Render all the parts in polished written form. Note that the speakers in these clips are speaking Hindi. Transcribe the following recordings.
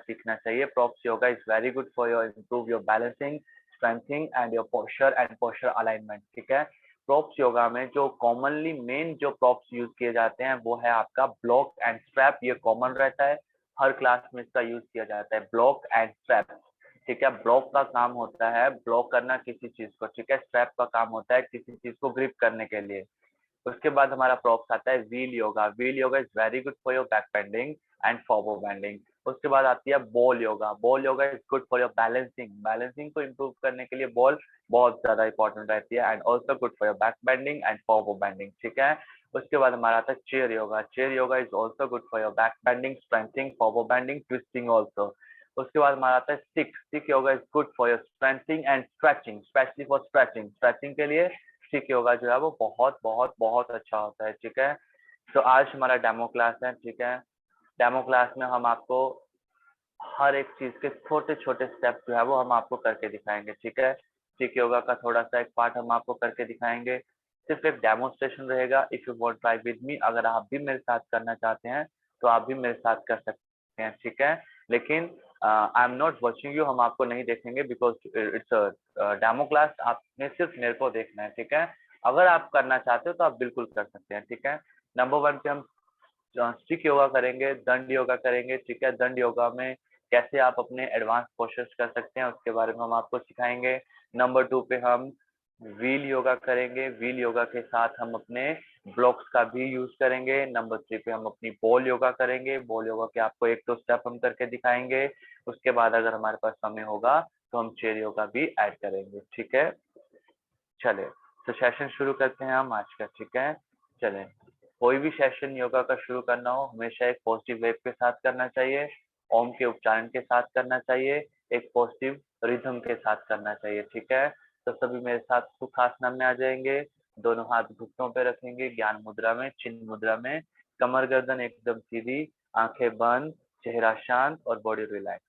सीखना चाहिए। Props yoga is very good for your improve your balancing, strengthening and your posture alignment. ठीक है, प्रॉप्स योगा में जो कॉमनली मेन जो प्रॉप्स यूज किए जाते हैं वो है आपका ब्लॉक एंड स्ट्रैप। ये कॉमन रहता है, हर क्लास में इसका यूज किया जाता है, ब्लॉक एंड स्ट्रैप। ठीक है, ब्लॉक का काम होता है ब्लॉक करना किसी चीज को, ठीक है, स्ट्रैप का काम होता है किसी चीज को ग्रिप करने के लिए। उसके बाद हमारा प्रॉप्स आता है wheel yoga. Wheel yoga is very good for your back bending and forward bending. उसके बाद आती है ball yoga. Ball yoga is good for your balancing. Balancing को इम्प्रूव करने के लिए बॉल बहुत ज्यादा इंपॉर्टेंट रहती है and also good for your back bending and forward bending. ठीक है, उसके बाद हमारा आता है chair yoga. Chair yoga is also good for your back bending, strengthening, forward bending, twisting also. उसके बाद हमारा आता है stick. Stick yoga is good for your strengthening and stretching, specially for stretching. Stretching के लिए स्टिक योगा जो है वो बहुत बहुत बहुत अच्छा होता है। ठीक है, तो आज हमारा डेमो क्लास है। ठीक है, डेमो क्लास में हम आपको हर एक चीज के छोटे छोटे स्टेप जो है वो हम आपको करके दिखाएंगे। ठीक है, स्टिक योगा का थोड़ा सा एक पार्ट हम आपको करके दिखाएंगे, सिर्फ एक डेमोन्स्ट्रेशन रहेगा। If you want try with me, अगर आप भी मेरे साथ करना चाहते हैं तो आप भी मेरे साथ कर सकते हैं। ठीक है, लेकिन I am not watching you, हम आपको नहीं देखेंगे बिकॉज इट्स डेमो क्लास, आपने सिर्फ मेरे को देखना है। ठीक है, अगर आप करना चाहते हो तो आप बिल्कुल कर सकते हैं। ठीक है, नंबर 1 पे हम स्टिक योगा करेंगे, दंड योगा करेंगे। ठीक है, दंड योगा में कैसे आप अपने एडवांस पोस्चर्स कर सकते हैं उसके बारे में हम आपको सिखाएंगे। नंबर 2 पे हम व्हील योगा करेंगे। व्हील योगा के साथ हम अपने ब्लॉक्स का भी यूज करेंगे। नंबर 3 पे हम अपनी बॉल योगा करेंगे। बॉल योगा के आपको एक दो स्टेप हम करके दिखाएंगे। उसके बाद अगर हमारे पास समय होगा तो हम चेयर योगा भी ऐड करेंगे। ठीक है, चले तो सेशन शुरू करते हैं हम आज का। ठीक है, चलें। कोई भी सेशन योगा का शुरू करना हो हमेशा एक पॉजिटिव वेव के साथ करना चाहिए, ओम के उच्चारण के साथ करना चाहिए, एक पॉजिटिव रिदम के साथ करना चाहिए। ठीक है, तो सभी मेरे साथ सुखासना में आ जाएंगे, दोनों हाथ घुटनों पे रखेंगे, ज्ञान मुद्रा में, चिन्ह मुद्रा में, कमर गर्दन एकदम सीधी, आंखें बंद, चेहरा शांत और बॉडी रिलैक्स।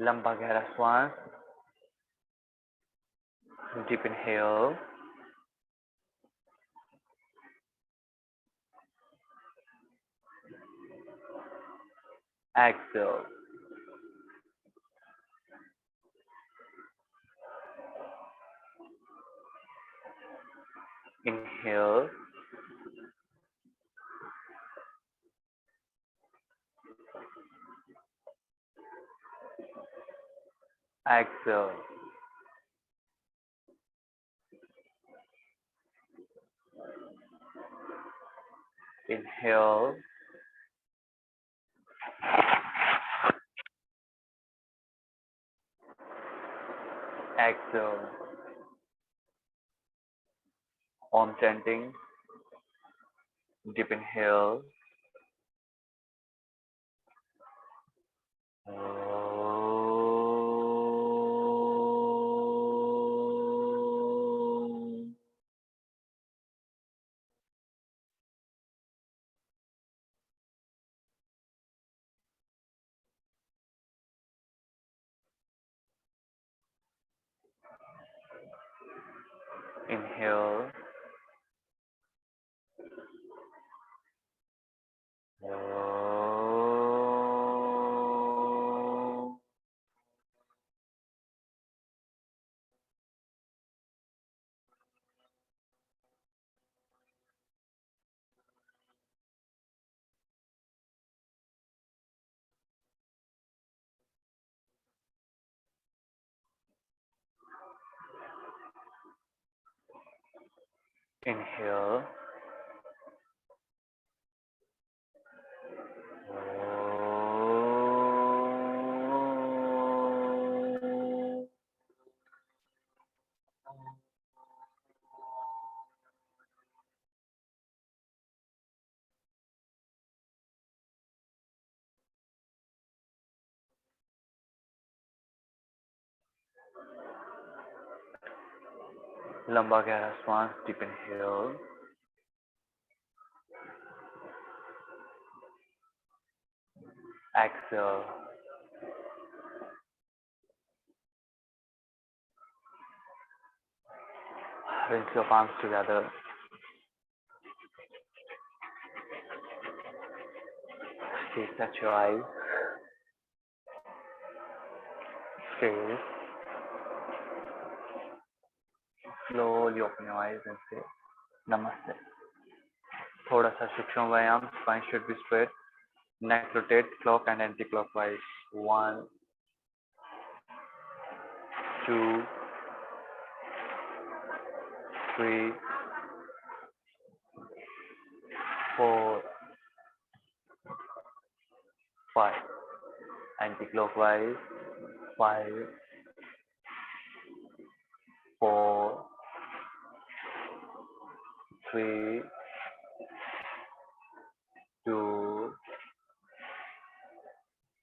लंबा गहरा श्वास, deep inhale, exhale, inhale, exhale, inhale, exhale. Om chanting, deep inhale, inhale, inhale, लंबा गहरा श्वास, deep inhale, exhale. Rinse your palms together. Okay, touch your eyes. Okay. Slowly open your eyes and say Namaste. थोड़ा सा सूक्ष्म व्यायाम. Spine should be straight. Neck rotate clock and anti-clockwise. 1, 2, 3, 4, 5. Anti-clockwise. 5, 4, 3, 2,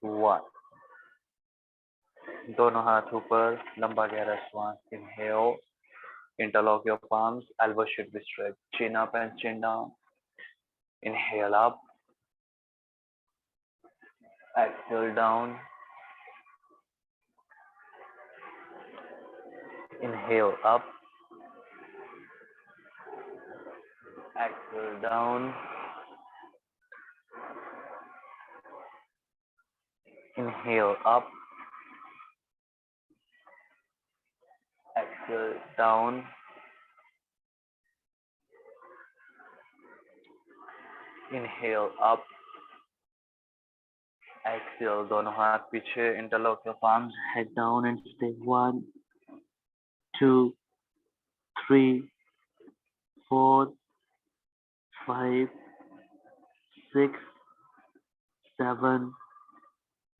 1. दोनों हाथ ऊपर, लंबा गहरा श्वास. Inhale. Interlock your palms. Elbows should be straight. Chin up and chin down. Inhale up. Exhale down. Inhale up. Exhale down. Inhale up. Exhale down. Inhale up. Exhale. दोनों हाथ पीछे. Interlock your palms. Head down and stay. 1, 2, 3, 4, 5, 6, 7,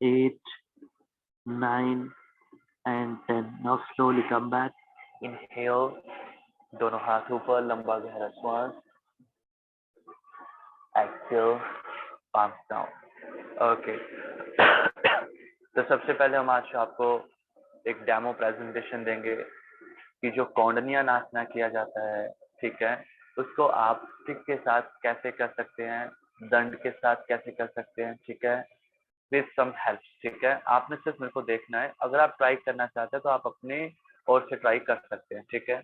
8, 9, and 10. Now slowly come back. Inhale. दोनों हाथ ऊपर, लंबा गहरा श्वास. Exhale. Palms down. Okay. तो सबसे पहले हम आज आपको एक डेमो प्रेजेंटेशन देंगे कि जो कौंडन्यानासना किया जाता है, ठीक है, उसको आप स्टिक के साथ कैसे कर सकते हैं, दंड के साथ कैसे कर सकते हैं, ठीक है, विद सम हेल्प. ठीक है, आपने सिर्फ मेरे को देखना है. अगर आप ट्राई करना चाहते हैं तो आप अपने ओर से ट्राई कर सकते हैं. ठीक है,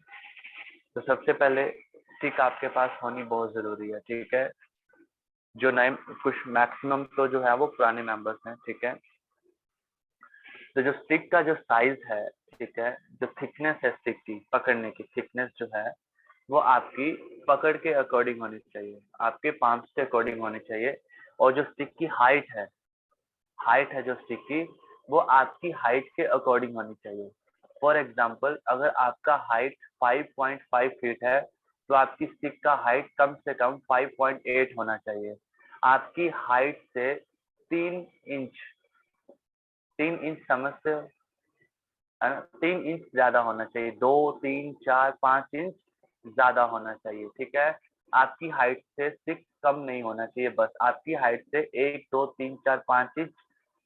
तो सबसे पहले स्टिक आपके पास होनी बहुत जरूरी है. ठीक है, जो नए कुछ मैक्सिमम तो जो है वो पुराने मेंबर्स हैं. ठीक है, तो जो स्टिक का जो साइज है, ठीक है, जो थिकनेस है स्टिक की, पकड़ने की थिकनेस जो है वो आपकी पकड़ के अकॉर्डिंग होनी चाहिए, आपके पाम्स के अकॉर्डिंग होनी चाहिए. और जो स्टिक की हाइट है जो स्टिक की, वो आपकी हाइट के अकॉर्डिंग होनी चाहिए. फॉर एग्जाम्पल, अगर आपका हाइट 5.5 फीट है तो आपकी स्टिक का हाइट कम से कम 5.8 होना चाहिए. आपकी हाइट से 3 इंच समझते हो, है ना, 3 इंच ज्यादा होना चाहिए. 2, 3, 4, 5 इंच ज्यादा होना चाहिए. ठीक है, आपकी हाइट से 6 कम नहीं होना चाहिए. बस आपकी हाइट से 1, 2, 3, 4, 5 इंच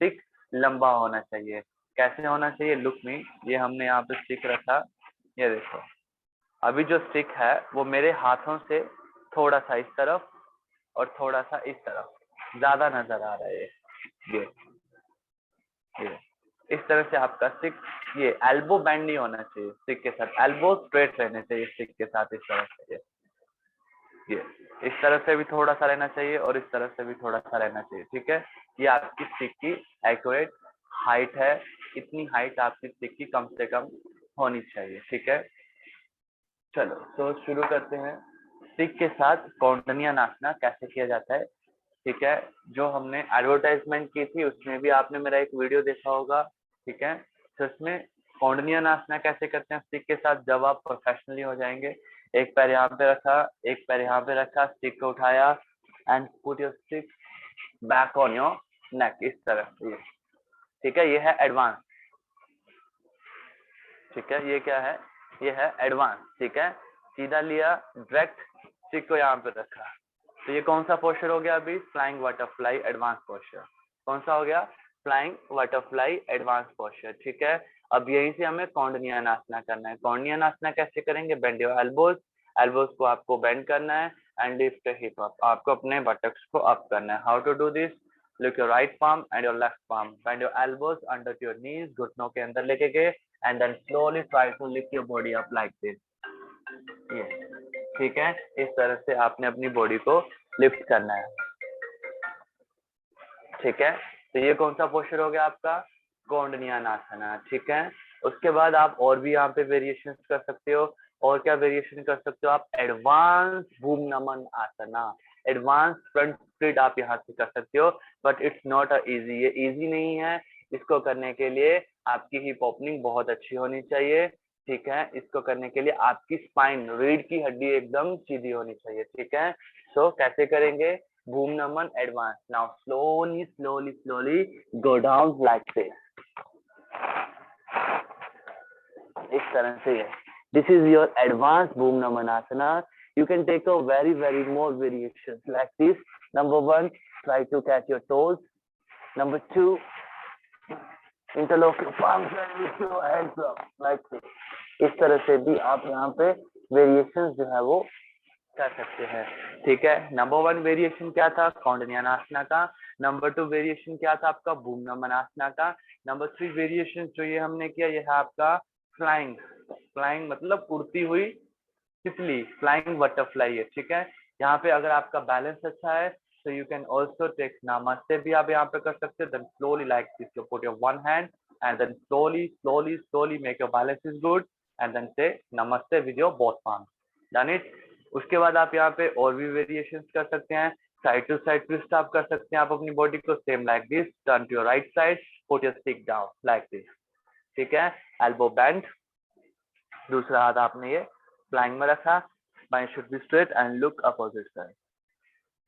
6 लंबा होना चाहिए. कैसे होना चाहिए? लुक मी, ये हमने यहाँ पे स्टिक रखा, ये देखो. अभी जो स्टिक है वो मेरे हाथों से थोड़ा सा इस तरफ और थोड़ा सा इस तरफ ज्यादा नजर आ रहा है. ये इस तरह से आपका स्टिक, ये एल्बो बैंड नहीं होना चाहिए स्टिक के साथ, एल्बो स्ट्रेट रहने चाहिए स्टिक के साथ. इस तरह से ये इस तरह से भी थोड़ा सा रहना चाहिए और इस तरह से भी थोड़ा सा रहना चाहिए. ठीक है, ये आपकी स्टिक की एक्यूरेट हाइट है. इतनी हाइट आपकी स्टिक की कम से कम होनी चाहिए. ठीक है, चलो तो शुरू करते हैं. स्टिक के साथ कौंडन्यानासना कैसे किया जाता है. ठीक है, जो हमने एडवर्टाइजमेंट की थी उसमें भी आपने मेरा एक वीडियो देखा होगा. ठीक है, तो इसमें कौंडन्यानासना कैसे करते हैं स्टिक के साथ जब आप प्रोफेशनली हो जाएंगे. एक पैर यहाँ पे रखा, एक पैर यहाँ पे रखा, स्टिक को उठाया and put your stick back on your neck, इस तरह. ये ठीक है, ये है एडवांस. ठीक है, ये क्या है? ये है एडवांस. ठीक है, सीधा लिया, डायरेक्ट स्टिक को यहाँ पे रखा. तो ये कौन सा पोस्चर हो गया? अभी फ्लाइंग बटरफ्लाई एडवांस पोस्चर. कौन सा हो गया? Flying butterfly advance posture. ठीक है, अब यहीं से हमें कौंडन्यानासना करना है. कौंडन्यानासना कैसे करेंगे? बेंड योर एल्बोज, एल्बोज को आपको बेंड करना है एंड लिफ्ट हिप अप, आपको अपने बटक्स को अप करना है. How to do this? Look your right palm and your left palm. Bend your elbows under to your knees, घुटनों के अंदर लेके गए and then slowly try to lift your body up like this. ये ठीक है, इस तरह से आपने अपनी बॉडी को लिफ्ट करना है. ठीक है। तो ये कौन सा पोस्चर हो गया आपका, कौंडन्यानासना, ठीक है। उसके बाद आप और भी यहाँ पे वेरिएशन कर सकते हो। और क्या वेरिएशन कर सकते हो आप, एडवांस भूम नमन आसना, एडवांस फ्रंट स्प्लिट आप यहाँ से कर सकते हो। बट इट्स नॉट इजी, ये इजी नहीं है। इसको करने के लिए आपकी हिप ओपनिंग बहुत अच्छी होनी चाहिए, ठीक है। इसको करने के लिए आपकी स्पाइन, रीढ़ की हड्डी एकदम सीधी होनी चाहिए, ठीक है। सो कैसे करेंगे, Bhoom Naman advance. Now slowly slowly slowly go down like this, इस तरह से है। This is your advance Bhoom Naman Asna. You can take a very more variations like this. Number 1, try to catch your toes. Number 2, interlock your palms and lift your hands up like this. इस तरह से भी आप यहाँ पे वेरिएशंस जो है वो कर सकते हैं, ठीक है। नंबर 1 वेरिएशन क्या था, कौंडन्यानासना का। नंबर 2 वेरिएशन क्या था आपका, भूम नमन आसना का। नंबर 3 वेरिएशन जो ये हमने किया, ये है आपका फ्लाइंग। फ्लाइंग मतलब उड़ती हुई तितली, फ्लाइंग बटरफ्लाई है, ठीक है। यहाँ पे अगर आपका बैलेंस अच्छा है तो यू कैन ऑल्सो टेक नमस्ते भी आप यहाँ पे कर सकते हो। Then slowly like this, you put your one hand and then slowly slowly slowly make your balance is good and then say नमस्ते with your both palms, done it. उसके बाद आप यहाँ पे और भी वेरिएशंस कर सकते हैं। साइड टू साइड ट्विस्ट आप कर सकते हैं आप अपनी बॉडी को, same like this, turn to your right side, put your stick down like this, ठीक है। एल्बो बेंड, दूसरा हाथ आपने ये फ्लाइंग में रखा, spine should be straight and look opposite side,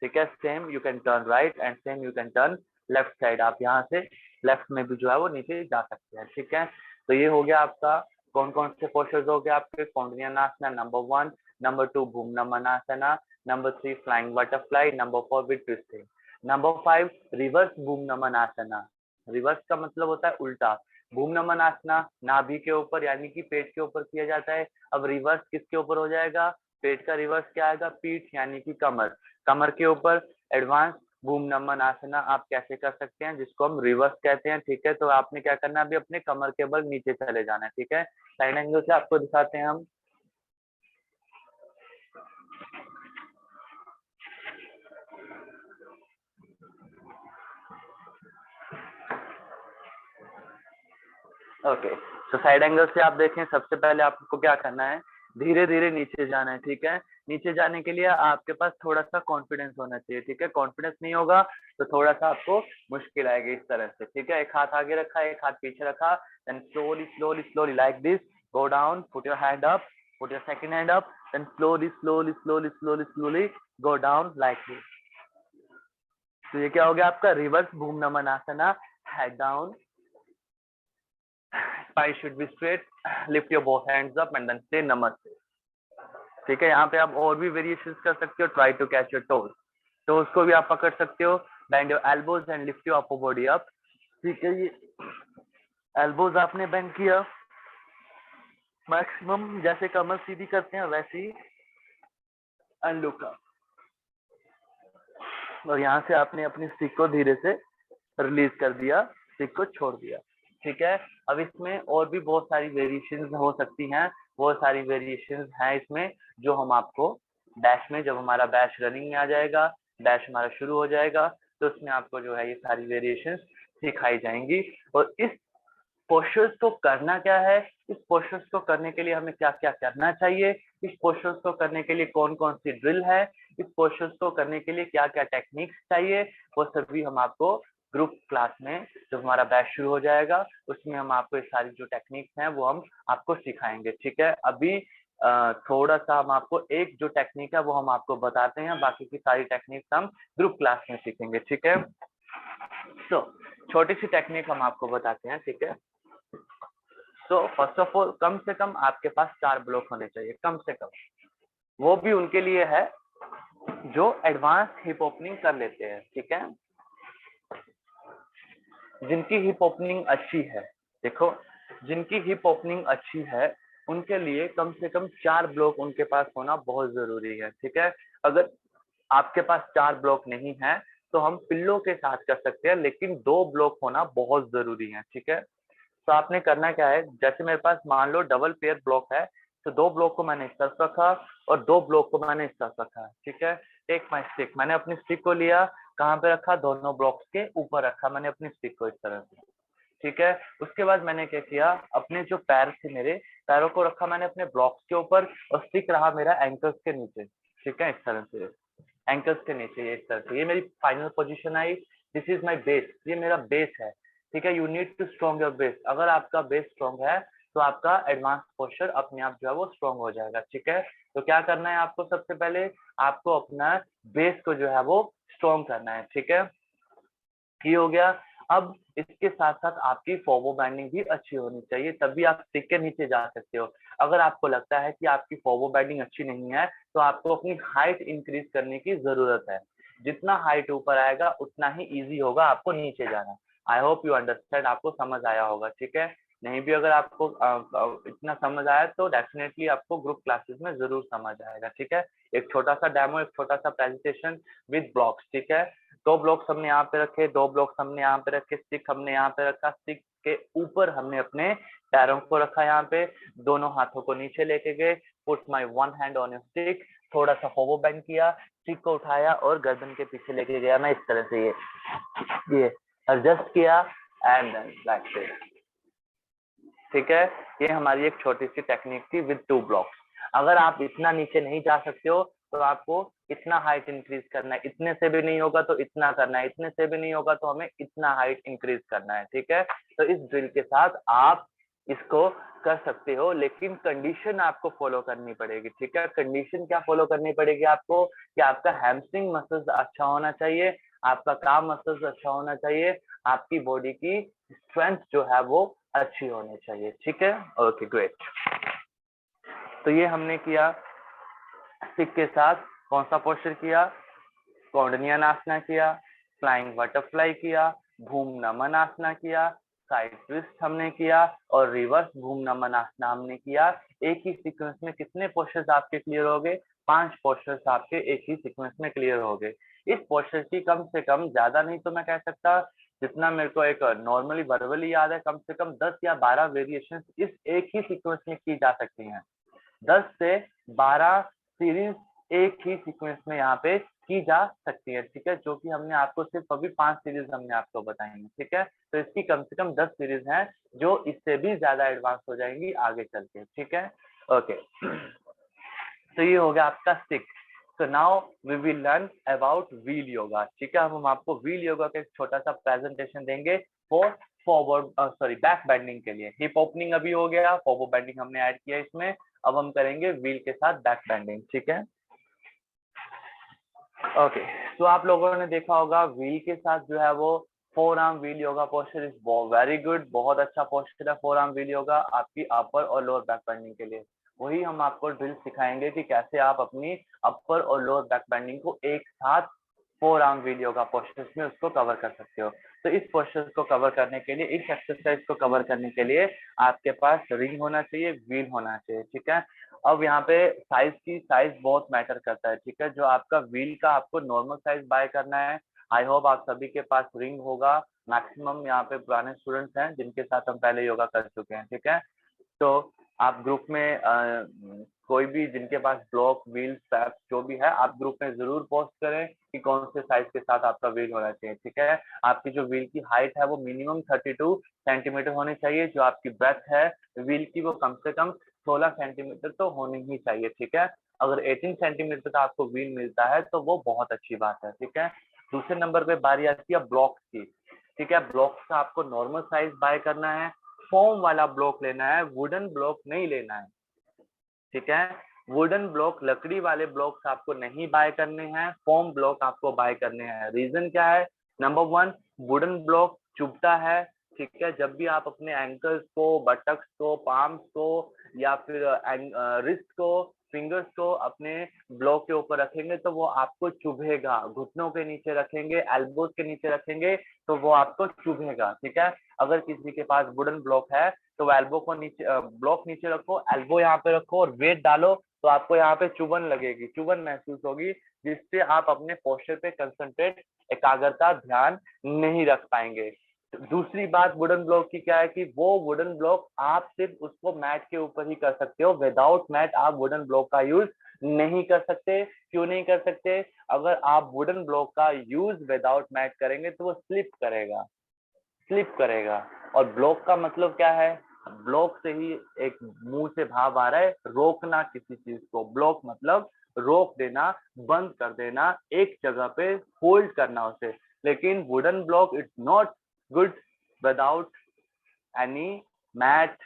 ठीक है। Same you can turn right and same you can turn left side, आप यहाँ से लेफ्ट में भी जो है वो नीचे जा सकते हैं, ठीक है। तो ये हो गया आपका कौन कौन से पोस्चर्स हो गए आपके, कौंडन्यानासना number 1, number 2 Bhoom Naman asana, number 3 flying butterfly, number 4 with twisting, number 5 reverse Bhoom Naman Asna. Reverse का मतलब होता है उल्टा। भूम नमन आसना नाभि के ऊपर यानी कि पेट के ऊपर किया जाता है। अब रिवर्स किसके ऊपर हो जाएगा, पेट का रिवर्स क्या आएगा, पीठ यानी कि कमर, कमर के ऊपर। एडवांस भूम नमन आसना आप कैसे कर सकते हैं, जिसको हम रिवर्स कहते हैं, ठीक है। तो आपने क्या करना है, अभी अपने कमर के बल नीचे चले जाना है, ठीक है। साइड एंगल से आपको दिखाते हैं हम। ओके, तो साइड एंगल से आप देखें, सबसे पहले आपको क्या करना है, धीरे धीरे नीचे जाना है, ठीक है। नीचे जाने के लिए आपके पास थोड़ा सा कॉन्फिडेंस होना चाहिए, ठीक है। कॉन्फिडेंस नहीं होगा तो थोड़ा सा आपको मुश्किल आएगी, इस तरह से, ठीक है। एक हाथ आगे रखा, एक हाथ पीछे रखा, then slowly slowly slowly like this, go down, put your hand up, put your second hand up, then slowly slowly slowly slowly slowly go down like this. तो ये क्या हो गया आपका reverse Bhoom Naman asana, head down, spine should be straight, lift your both hands up and then say namaste, ठीक है। यहाँ पे आप और भी वेरिएशंस कर सकते हो, try to catch your toes, toes को भी आप पकड़ सकते हो, bend your elbows and lift your upper body up, ठीक है। ये एल्बोज आपने बेंड किया, मैक्सिमम जैसे कमर सीधी करते हैं वैसे ही, एंड लुक अप, और यहाँ से आपने अपनी स्टिक को धीरे से रिलीज कर दिया, स्टिक को छोड़ दिया, ठीक है। अब इसमें और भी बहुत सारी वेरिएशंस हो सकती हैं, बहुत सारी वेरिएशंस हैं इसमें, जो हम आपको बैच में, जब हमारा बैच रनिंग में आ जाएगा, बैच हमारा शुरू हो जाएगा, तो उसमें आपको जो है ये सारी वेरिएशंस सिखाई जाएंगी। और इस पोस्चर्स को करना क्या है, इस पोस्चर्स को करने के लिए हमें क्या क्या करना चाहिए, इस पोस्चर्स को करने के लिए कौन कौन सी ड्रिल है, इस पोस्चर्स को करने के लिए क्या क्या टेक्निक्स चाहिए, वो सभी हम आपको ग्रुप क्लास में, जब हमारा बैच शुरू हो जाएगा, उसमें हम आपको ये सारी जो टेक्निक्स हैं वो हम आपको सिखाएंगे, ठीक है। अभी थोड़ा सा हम आपको एक जो टेक्निक है वो हम आपको बताते हैं, बाकी की सारी टेक्निक्स हम ग्रुप क्लास में सीखेंगे, ठीक है। तो छोटी सी टेक्निक हम आपको बताते हैं, ठीक है। तो फर्स्ट ऑफ ऑल कम से कम आपके पास 4 ब्लॉक होने चाहिए, कम से कम। वो भी उनके लिए है जो एडवांस हिप ओपनिंग कर लेते हैं, ठीक है, जिनकी हिप ओपनिंग अच्छी है। देखो, जिनकी हिप ओपनिंग अच्छी है उनके लिए कम से कम 4 ब्लॉक उनके पास होना बहुत जरूरी है, ठीक है। अगर आपके पास 4 ब्लॉक नहीं है तो हम पिल्लो के साथ कर सकते हैं, लेकिन 2 ब्लॉक होना बहुत जरूरी है, ठीक है। तो आपने करना क्या है, जैसे मेरे पास मान लो डबल पेयर ब्लॉक है, तो 2 ब्लॉक को मैंने इस तरफ रखा और 2 ब्लॉक को मैंने इस तरफ रखा, ठीक है। टेक माय स्टिक, मैंने अपनी स्टिक को लिया, कहाँ पे रखा, दोनों ब्लॉक्स के ऊपर रखा मैंने अपनी स्टिक को इस तरह से, ठीक है। उसके बाद मैंने क्या किया, अपने जो पैर थे मेरे, पैरों को रखा मैंने अपने ब्लॉक्स के ऊपर और स्टिक रहा मेरा एंकल्स के नीचे, ठीक है, इस तरह से एंकल्स के नीचे, ये इस तरह से, ये मेरी फाइनल पोजीशन आई। दिस इज माय बेस, ये मेरा बेस है, ठीक है। You need to strong your base, अगर आपका बेस स्ट्रॉन्ग है तो आपका एडवांस पोस्चर अपने आप जो है वो स्ट्रॉन्ग हो जाएगा, ठीक है। तो क्या करना है आपको, सबसे पहले आपको अपना बेस को जो है वो स्ट्रॉन्ग करना है, ठीक है। ये हो गया। अब इसके साथ साथ आपकी फॉरवर्ड बैंडिंग भी अच्छी होनी चाहिए, तभी आप स्टिक के नीचे जा सकते हो। अगर आपको लगता है कि आपकी फॉरवर्ड बैंडिंग अच्छी नहीं है तो आपको अपनी हाइट इंक्रीज करने की जरूरत है। जितना हाइट ऊपर आएगा उतना ही इजी होगा आपको नीचे जाना। आई होप यू अंडरस्टैंड, आपको समझ आया होगा, ठीक है। नहीं भी अगर आपको इतना समझ आया तो डेफिनेटली आपको ग्रुप क्लासेस में जरूर समझ आएगा, ठीक है। एक छोटा सा डेमो, एक छोटा सा प्रेजेंटेशन विद ब्लॉक्स, ठीक है। 2 ब्लॉक्स हमने यहाँ पे रखे, 2 ब्लॉक्स हमने यहाँ पे रखे, स्टिक हमने यहाँ पे रखा, स्टिक के ऊपर हमने अपने पैरों को रखा, यहाँ पे दोनों हाथों को नीचे लेके गए, put my one hand on your stick, थोड़ा सा फॉरवर्ड बेंड किया, स्टिक को उठाया और गर्दन के पीछे लेके गया मैं इस तरह से, ये एडजस्ट किया एंड देन लाइक दिस, ठीक है। ये हमारी एक छोटी सी टेक्निक थी विद 2 ब्लॉक्स। अगर आप इतना नीचे नहीं जा सकते हो तो आपको इतना हाइट इंक्रीज करना है, इतने से भी नहीं होगा तो इतना करना है, इतने से भी नहीं होगा तो हमें इतना हाइट इंक्रीज करना है, ठीक है। तो इस ड्रिल के साथ आप इसको कर सकते हो, लेकिन कंडीशन आपको फॉलो करनी पड़ेगी, ठीक है। कंडीशन क्या फॉलो करनी पड़ेगी आपको, कि आपका हैमस्ट्रिंग मसल्स अच्छा होना चाहिए, आपका काम मसल्स अच्छा होना चाहिए, आपकी बॉडी की स्ट्रेंथ जो है वो अच्छी होनी चाहिए, ठीक है। Okay great. तो ये हमने किया, स्टिक के साथ कौन सा पोस्चर किया, कौंडनियन आसना किया, फ्लाइंग बटरफ्लाई किया, भूम नमन आसना किया, साइड ट्विस्ट हमने किया और रिवर्स भूम नमन आसना हमने किया। एक ही सीक्वेंस में कितने पोस्चर्स आपके क्लियर हो गए, 5 पोस्चर्स आपके एक ही सीक्वेंस में क्लियर हो गए। इस पोस्चर की कम से कम, ज्यादा नहीं तो मैं कह सकता, जितना मेरे को एक नॉर्मली वर्बली याद है, कम से कम 10 या 12 वेरिएशन इस एक ही सीक्वेंस में की जा सकती हैं। 10 से 12 सीरीज एक ही सीक्वेंस में यहाँ पे की जा सकती है, ठीक है। जो कि हमने आपको सिर्फ अभी 5 सीरीज हमने आपको बताई है, ठीक है। तो इसकी कम से कम 10 सीरीज हैं जो इससे भी ज्यादा एडवांस हो जाएंगी आगे चल के, ठीक है। ओके तो ये हो गया आपका stick. So now we will learn about wheel yoga, ठीक है। हम आपको व्हील योगा का एक छोटा सा प्रेजेंटेशन देंगे फॉर फॉरवर्ड बैक बेंडिंग के लिए। हिप ओपनिंग अभी हो गया, फॉरवर्ड बेंडिंग हमने ऐड किया इसमें, अब हम करेंगे व्हील के साथ बैक बेंडिंग, ठीक है। ओके तो आप लोगों ने देखा होगा व्हील के साथ जो है वो four arm wheel yoga posture is very good, बहुत अच्छा पोस्चर है फोर आर्म व्हील योगा आपकी अपर और लोअर बैक बेंडिंग के लिए। वही हम आपको ड्रिल सिखाएंगे कि कैसे आप अपनी अपर और लोअर बैक बेंडिंग को एक साथ four arm wheel yoga postures में उसको कवर कर सकते हो। तो इस पोस्चर को कवर करने के लिए, इस एक्सरसाइज को कवर करने के लिए आपके पास रिंग होना चाहिए, व्हील होना चाहिए, ठीक है। अब यहाँ पे साइज बहुत मैटर करता है, ठीक है। जो आपका व्हील का आपको नॉर्मल साइज बाय करना है। आई होप आप सभी के पास रिंग होगा, मैक्सिमम यहाँ पे पुराने स्टूडेंट्स हैं जिनके साथ हम पहले योगा कर चुके हैं, ठीक है। तो आप ग्रुप में कोई भी जिनके पास ब्लॉक व्हील स्ट्रैप जो भी है, आप ग्रुप में जरूर पोस्ट करें कि कौन से साइज के साथ आपका व्हील होना चाहिए, ठीक है। आपकी जो व्हील की हाइट है वो मिनिमम 32 सेंटीमीटर होनी चाहिए। जो आपकी ब्रेथ है व्हील की वो कम से कम 16 सेंटीमीटर तो होनी ही चाहिए, ठीक है। अगर 18 सेंटीमीटर का आपको व्हील मिलता है तो वो बहुत अच्छी बात है, ठीक है। दूसरे नंबर पे बारी आती है ब्लॉक्स की, ठीक है। ब्लॉक्स का आपको नॉर्मल साइज बाय करना है, फोम वाला ब्लॉक लेना है, वुडन ब्लॉक नहीं लेना है, ठीक है। वुडन ब्लॉक, लकड़ी वाले ब्लॉक्स आपको नहीं बाय करने हैं, फोम ब्लॉक आपको बाय करने हैं। रीजन क्या है, नंबर 1 वुडन ब्लॉक चुभता है, ठीक है। जब भी आप अपने एंकल्स को, बटक्स को, पाम्स को या फिर रिस्ट को, फिंगर्स को अपने ब्लॉक के ऊपर रखेंगे तो वो आपको चुभेगा। घुटनों के नीचे रखेंगे, एल्बोज के नीचे रखेंगे तो वो आपको चुभेगा, ठीक है। अगर किसी के पास वुडन ब्लॉक है तो एल्बो को नीचे, ब्लॉक नीचे रखो, एल्बो यहाँ पे रखो और वेट डालो तो आपको यहाँ पे चुभन लगेगी, चुभन महसूस होगी, जिससे आप अपने पोस्चर पे कंसंट्रेट, एकाग्रता, ध्यान नहीं रख पाएंगे। दूसरी बात वुडन ब्लॉक की क्या है कि वो वुडन ब्लॉक आप सिर्फ उसको मैट के ऊपर ही कर सकते हो, विदाउट मैट आप वुडन ब्लॉक का यूज नहीं कर सकते। क्यों नहीं कर सकते? अगर आप वुडन ब्लॉक का यूज विदाउट मैट करेंगे तो वो स्लिप करेगा, स्लिप करेगा। और ब्लॉक का मतलब क्या है? ब्लॉक से ही एक मुंह से भाव आ रहा है, रोकना किसी चीज को। ब्लॉक मतलब रोक देना, बंद कर देना, एक जगह पे होल्ड करना उसे। लेकिन wooden block it's not good without any mat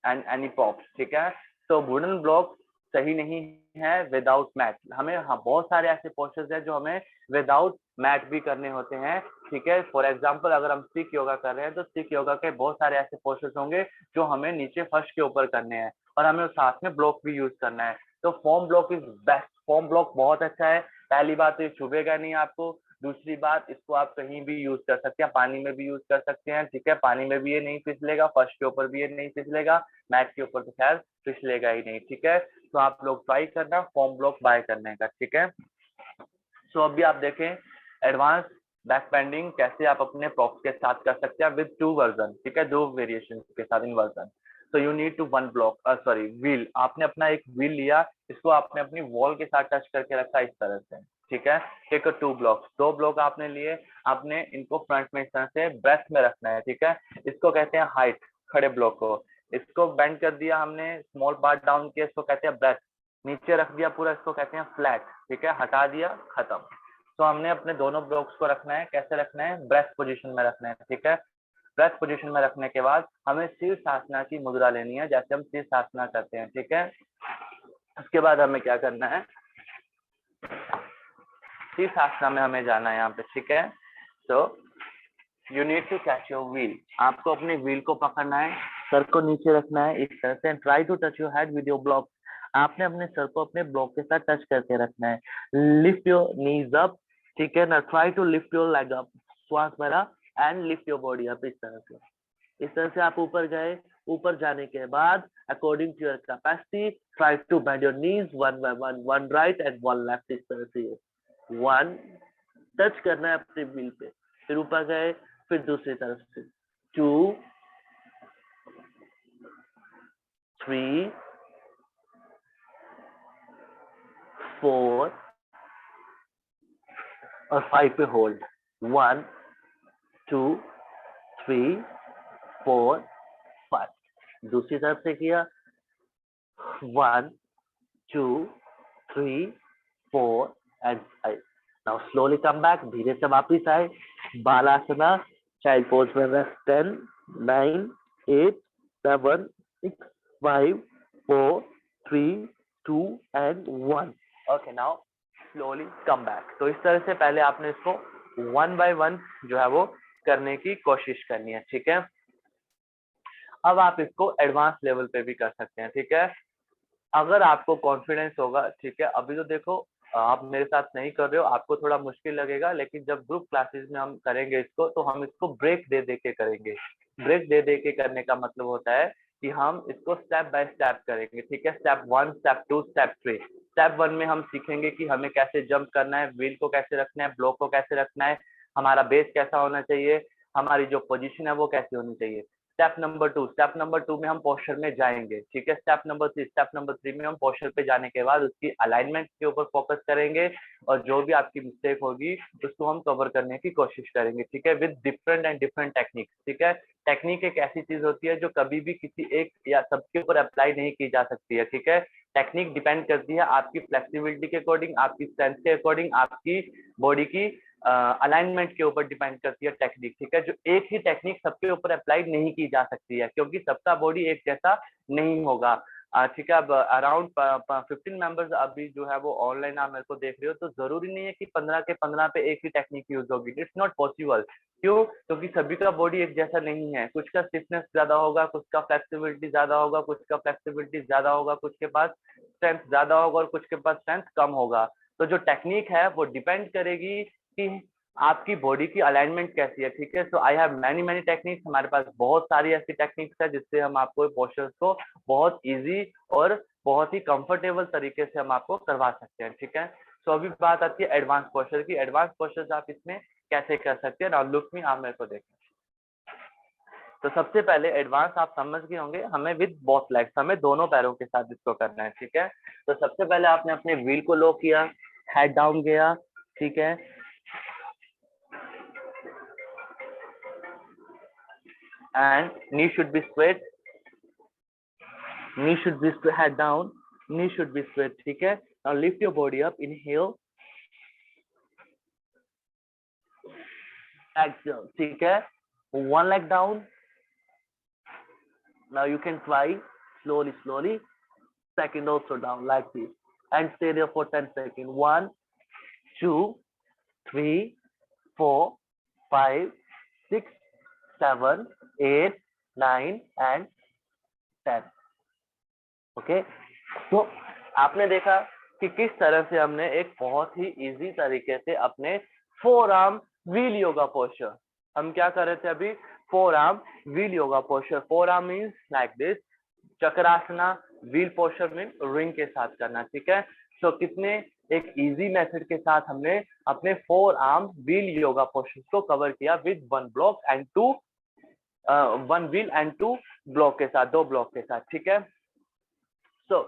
and any props, ठीक है। तो वुडन ब्लॉक सही नहीं है विदाउट मैट। हमें हाँ बहुत सारे ऐसे पोस्चर्स हैं जो हमें विदाउट मैट भी करने होते हैं, ठीक है। फॉर एग्जांपल अगर हम सिख योगा कर रहे हैं तो सिख योगा के बहुत सारे ऐसे पोस्चर्स होंगे जो हमें नीचे फर्श के ऊपर करने हैं और हमें साथ में ब्लॉक भी यूज करना है। तो form block is best, form block बहुत अच्छा है। पहली बात तो ये चुभेगा नहीं आपको, दूसरी बात इसको आप कहीं भी यूज कर सकते हैं, पानी में भी यूज कर सकते हैं, ठीक है। पानी में भी ये नहीं फिसलेगा, फर्श के ऊपर भी ये नहीं फिसलेगा, मैट के ऊपर तो खैर फिसलेगा ही नहीं, ठीक है। तो आप लोग ट्राई करना फॉर्म ब्लॉक बाय करने का, ठीक है। सो अभी आप देखें एडवांस बैक बेंडिंग कैसे आप अपने प्रॉप्स के साथ कर सकते हैं विद 2 वर्जन, ठीक है, 2 वेरिएशन के साथ इन वर्जन। तो you need to 1 block, sorry wheel. आपने अपना एक व्हील लिया, इसको आपने अपनी वॉल के साथ टच करके रखा इस तरह से, ठीक है। टेक 2 ब्लॉक्स, 2 ब्लॉक आपने लिए, आपने इनको फ्रंट में इस तरह से ब्रेस्ट में रखना है, ठीक है। इसको कहते हैं हाइट, खड़े ब्लॉक को। इसको बेंड कर दिया हमने, स्मॉल पार्ट डाउन किया, इसको कहते हैं ब्रेस्ट। नीचे रख दिया पूरा, इसको कहते हैं फ्लैट, ठीक है। हटा दिया, खत्म। तो हमने अपने दोनों ब्लॉक्स को रखना है, कैसे रखना है? ब्रेस्ट पोजीशन में रखना है, ठीक है। ब्रेस्ट पोजीशन में रखने के बाद हमें शीर्षासना की मुद्रा लेनी है, जैसे हम शीर्षासना करते हैं, ठीक है। उसके बाद हमें क्या करना है? शीर्षासना में हमें जाना है यहाँ पे, ठीक है। तो you need to catch your wheel, आपको अपने व्हील को पकड़ना है, सर को नीचे रखना है इस तरह से, try to touch your head with your block. आपने अपने सर को अपने ब्लॉक के साथ टच करके रखना है। लिफ्ट योर नीज अप, ठीक है ना, try to lift your leg up, श्वास भरा, and lift your body up इस तरह से। इस तरह से आप ऊपर गए, ऊपर जाने के बाद according to your capacity try to bend your knees one by one, one right and one left इस तरह से। वन, टच करना है अपने व्हील पे, फिर ऊपर गए, फिर दूसरी तरफ से 2, 3, 4 और 5 पे होल्ड। 1, 2, 3, 4, 5। दूसरी तरफ से किया, 1, 2, 3, 4 and 5। Now slowly come back, धीरे से वापिस आए, बालासना चाइल्ड पोज में rest. 10, 9, 8, 7, 6, 5, 4, 3, 2 and 1। Okay, now slowly come back. तो इस तरह से पहले आपने इसको 1 बाय 1 जो है वो करने की कोशिश करनी है, ठीक है। अब आप इसको एडवांस लेवल पे भी कर सकते हैं, ठीक है। अगर आपको कॉन्फिडेंस होगा, ठीक है, अभी तो देखो आप मेरे साथ नहीं कर रहे हो, आपको थोड़ा मुश्किल लगेगा, लेकिन जब ग्रुप क्लासेस में हम करेंगे इसको तो हम इसको ब्रेक दे दे के करेंगे। ब्रेक दे दे के करने का मतलब होता है कि हम इसको स्टेप बाय स्टेप करेंगे, ठीक है। Step 1, step 2, step 3। स्टेप 1 में हम सीखेंगे कि हमें कैसे जंप करना है, व्हील को कैसे रखना है, ब्लॉक को कैसे रखना है, हमारा बेस कैसा होना चाहिए, हमारी जो पोजीशन है वो कैसी होनी चाहिए। स्टेप नंबर 2 में हम पोस्चर में जाएंगे, ठीक है। स्टेप नंबर 3 में हम पोस्चर पे जाने के बाद उसकी अलाइनमेंट के ऊपर फोकस करेंगे और जो भी आपकी मिस्टेक होगी उसको हम कवर करने की कोशिश करेंगे, ठीक है, with different and different techniques, ठीक है। टेक्निक एक ऐसी चीज होती है जो कभी भी किसी एक या सबके ऊपर अप्लाई नहीं की जा सकती है, ठीक है। टेक्निक डिपेंड करती है आपकी फ्लेक्सिबिलिटी के अकॉर्डिंग, आपकी स्ट्रेंथ के अकॉर्डिंग, आपकी बॉडी की अलाइनमेंट के ऊपर डिपेंड करती है टेक्निक, ठीक है। जो एक ही टेक्निक सबके ऊपर अप्लाई नहीं की जा सकती है क्योंकि सबका बॉडी एक जैसा नहीं होगा, ठीक है। अब अराउंड 15 मेंबर्स अभी जो है वो ऑनलाइन आप मेरे को देख रहे हो, तो जरूरी नहीं है कि 15 के 15 पे एक ही टेक्निक यूज होगी, इट्स नॉट पॉसिबल। क्यों? क्योंकि सभी का बॉडी एक जैसा नहीं है, कुछ का स्टिफनेस ज्यादा होगा, कुछ का फ्लेक्सिबिलिटी ज्यादा होगा, कुछ का फ्लेक्सिबिलिटी ज्यादा होगा, कुछ के पास स्ट्रेंथ ज्यादा होगा और कुछ के पास स्ट्रेंथ कम होगा। तो जो टेक्निक है वो डिपेंड करेगी कि आपकी बॉडी की अलाइनमेंट कैसी है, ठीक है। So I have many many techniques, हमारे पास बहुत सारी ऐसी टेक्निक्स है जिससे हम आपको पोस्चर्स को बहुत इजी और बहुत ही कंफर्टेबल तरीके से हम आपको करवा सकते हैं, ठीक है। सो अभी बात आती है एडवांस पोस्चर की। एडवांस पोस्चर्स आप इसमें कैसे कर सकते हैं। नाउ लुक मी, आप मेरे को देखें। तो सबसे पहले एडवांस आप समझ गए होंगे, हमें विद बोथ लेग्स, हमें दोनों पैरों के साथ इसको करना है, ठीक है। तो सबसे पहले आपने अपने व्हील को लो किया, हेड डाउन गया, ठीक है, and knee should be straight, knee should be straight, head down, knee should be straight, ठीक है। Now lift your body up, inhale, exhale, ठीक है। One leg down. Now you can try slowly, second also down like this, and stay there for 10 seconds. 1, 2, 3, 4, 5, 6, 7, 8, 9 and 10. Okay, तो आपने देखा कि किस तरह से हमने एक बहुत ही इजी तरीके से अपने four arm wheel yoga posture, हम क्या कर रहे थे अभी, four arm wheel yoga posture. Four arm means like this, Chakrasana, wheel posture mean ring के साथ करना, ठीक है। तो कितने एक इजी मेथड के साथ हमने अपने four arm wheel yoga posture को कवर किया with one block and two, one wheel and two block के साथ, दो ब्लॉक के साथ, ठीक है। तो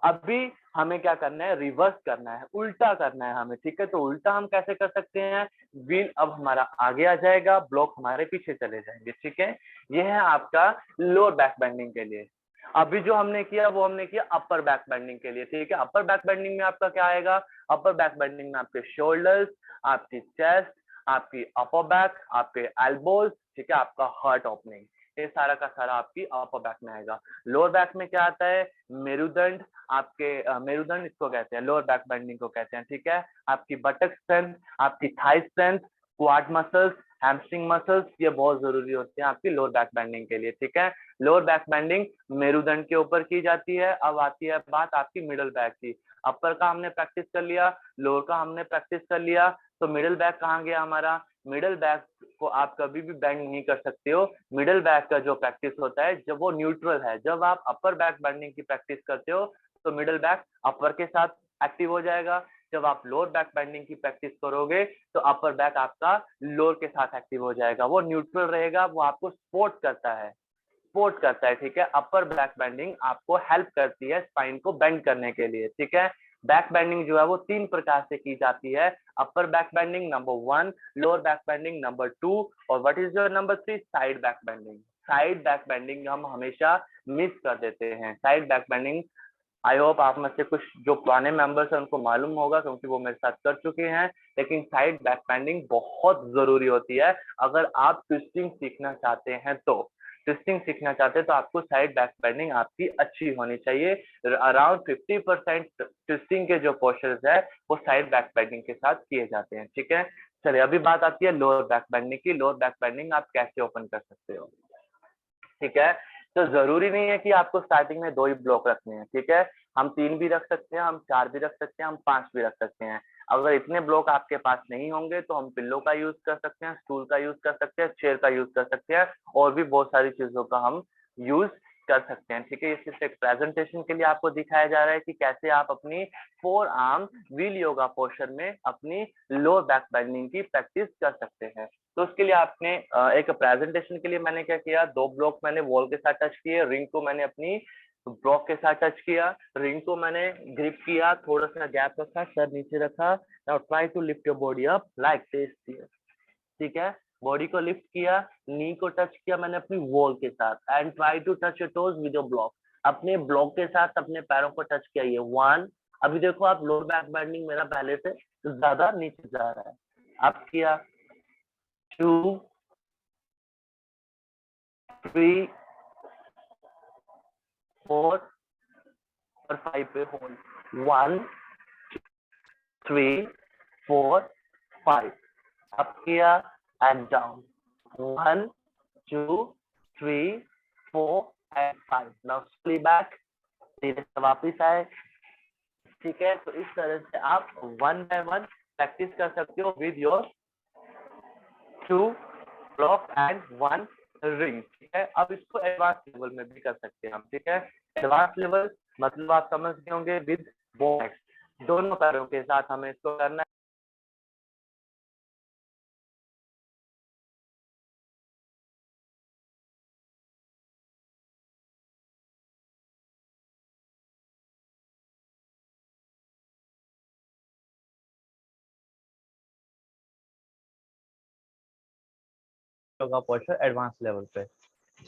अभी हमें क्या करना है, रिवर्स करना है, उल्टा करना है हमें, ठीक है। तो उल्टा हम कैसे कर सकते हैं, व्हील अब हमारा आगे आ जाएगा, ब्लॉक हमारे पीछे चले जाएंगे, ठीक है। ये है आपका लोअर बैक बेंडिंग के लिए। अभी जो हमने किया वो हमने किया अपर बैक बेंडिंग के लिए, ठीक है। अपर बैक बेंडिंग में आपका क्या आएगा, अपर बैक बेंडिंग में आपके शोल्डर्स, आपकी चेस्ट, आपकी अपर बैक, आपके एल्बोज, ठीक है, आपका हार्ट ओपनिंग, ये सारा का सारा आपकी अपर बैक में आएगा। लोअर बैक में क्या आता है, मेरुदंड, आपके मेरुदंड इसको कहते हैं, लोअर बैक बेंडिंग को कहते हैं, ठीक है। आपकी बटक स्ट्रेंथ, आपकी thigh strength, quad muscles, hamstring muscles, ये बहुत जरूरी होते हैं आपकी लोअर बैक बेंडिंग के लिए, ठीक है। लोअर बैक बेंडिंग मेरुदंड के ऊपर की जाती है। अब आती है बात आपकी मिडल बैक की। अपर का हमने प्रैक्टिस कर लिया, लोअर का हमने प्रैक्टिस कर लिया, तो मिडल बैक कहाँ गया हमारा, मिडल बैक को आप कभी भी बेंड नहीं कर सकते हो। मिडल बैक का जो प्रैक्टिस होता है जब वो न्यूट्रल है, जब आप अपर बैक बेंडिंग की प्रैक्टिस करते हो तो मिडल बैक अपर के साथ एक्टिव हो जाएगा। जब आप लोअर बैक बेंडिंग की प्रैक्टिस करोगे तो अपर बैक आपका लोअर के साथ एक्टिव हो जाएगा, वो न्यूट्रल रहेगा, वो आपको सपोर्ट करता है, सपोर्ट करता है, ठीक है। अपर बैक बेंडिंग आपको हेल्प करती है स्पाइन को बेंड करने के लिए, ठीक है। बैक बेंडिंग जो है वो तीन प्रकार से की जाती है, upper back bending number 1, lower back bending number 2, और what is your number 3, side back bending. Side back bending हम हमेशा मिस कर देते हैं। Side back bending I hope आप में से कुछ जो पुराने मेंबर्स हैं उनको मालूम होगा क्योंकि वो मेरे साथ कर चुके हैं, लेकिन साइड बैक बेंडिंग बहुत जरूरी होती है अगर आप ट्विस्टिंग सीखना चाहते हैं। तो ट्विस्टिंग सीखना चाहते हैं तो आपको साइड बैक बेंडिंग आपकी अच्छी होनी चाहिए। अराउंड 50% ट्विस्टिंग के जो पोस्चर्स है वो साइड बैक बेंडिंग के साथ किए जाते हैं, ठीक है। चलिए अभी बात आती है लोअर बैक बेंडिंग की। लोअर बैक बेंडिंग आप कैसे ओपन कर सकते हो, ठीक है। तो जरूरी नहीं है कि आपको स्टार्टिंग में 2 ही ब्लॉक रखने हैं, ठीक है। हम 3 भी रख सकते हैं, हम 4 भी रख सकते हैं, हम 5 भी रख सकते हैं। अगर इतने ब्लॉक आपके पास नहीं होंगे तो हम पिल्लो का यूज कर सकते हैं, स्टूल का यूज कर सकते हैं, चेयर का यूज कर सकते हैं, और भी बहुत सारी चीजों का हम यूज कर सकते हैं, ठीक है। ये सिर्फ एक प्रेजेंटेशन के लिए आपको दिखाया जा रहा है कि कैसे आप अपनी four arm wheel yoga posture में अपनी लोअर बैक बेंडिंग की प्रैक्टिस कर सकते हैं। तो उसके लिए आपने एक प्रेजेंटेशन के लिए मैंने क्या किया, 2 ब्लॉक मैंने वॉल के साथ टच किए, रिंग को मैंने अपनी ब्लॉक के साथ टच किया, रिंग को मैंने ग्रिप किया, थोड़ा सा गैप रखा, सर नीचे रखा। Now try to lift your body up like this, ठीक है। बॉडी को लिफ्ट किया, नी को टच किया मैंने अपनी वॉल के साथ, and try to touch your toes with your block. अपने ब्लॉक के साथ अपने पैरों को टच किया, ये 1। अभी देखो आप लोअर बैक बेंडिंग मेरा पहले से ज्यादा नीचे जा रहा है, आप किया 2, 3, 4 और 5 पे होल्ड, 1, 3, 4, 5, अप किया and down, 1, 2, 3, 4 and 5। Now sly back, धीरे से वापिस आए, ठीक है। तो इस तरह से आप 1 बाय 1 प्रैक्टिस कर सकते हो with your 2 block and 1 ring, ठीक है। अब इसको एडवांस लेवल में भी कर सकते हैं हम, ठीक है। एडवांस लेवल मतलब आप समझ गए होंगे विद बोथ, दोनों पैरों के साथ हमें इसको करना है। योगा पोस्चर एडवांस लेवल पे,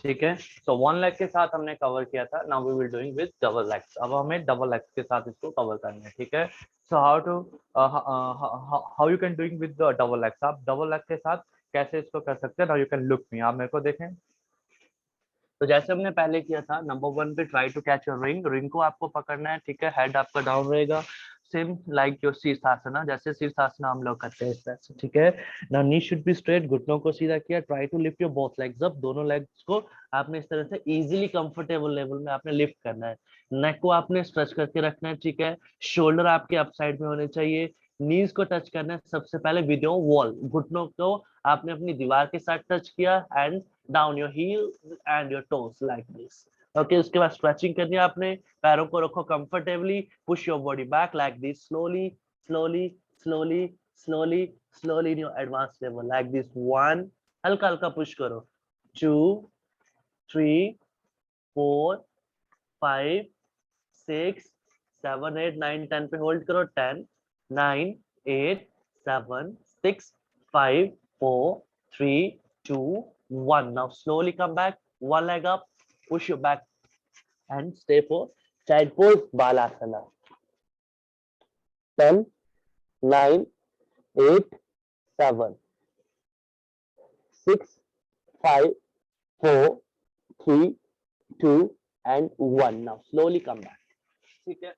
ठीक है। सो 1 लेग के साथ हमने कवर किया था, now we will doing with double legs. अब हमें डबल लेग्स के साथ इसको कवर करना है, ठीक है। So how you can doing with the double legs, आप डबल लेग के साथ कैसे इसको कर सकते हैं। नाउ यू कैन लुक मी, आप मेरे को देखें। तो जैसे हमने पहले किया था, नंबर 1 पे try to catch your ring, ring को आपको पकड़ना है, ठीक है। हेड आपका डाउन रहेगा, सेम लाइक योर शीर्षासना, जैसे शीर्षासना हम लोग करते हैं इस तरह से, ठीक है ना। नी शुड बी स्ट्रेट, घुटनों को सीधा किया, try to lift your both legs up, दोनों लेग्स को आपने इस तरह से इजीली कंफर्टेबल लेवल में आपने लिफ्ट करना है। नेक को आपने स्ट्रेच करके रखना है, ठीक है। शोल्डर आपके अप साइड में होने चाहिए, नीज को टच करना है सबसे पहले विद योर वॉल, घुटनों को आपने अपनी दीवार के साथ टच किया, and down your heel and your toes like this, okay. उसके बाद स्ट्रेचिंग करनी है आपने, पैरों को रखो comfortably, push your body back like this, slowly slowly slowly slowly slowly in your advance level like this. 1, हल्का हल्का पुश करो, 2, 3, 4, 5, 6, 7, 8, 9, 10 पे होल्ड करो, 10, 9, 8, 7, 6, 5, 4, 3, 2, 1. Now slowly come back, one leg up, push your back and stay for child pose balasana. 10, 9, 8, 7, 6, 5, 4, 3, 2 and 1. Now slowly come back. ठीक है।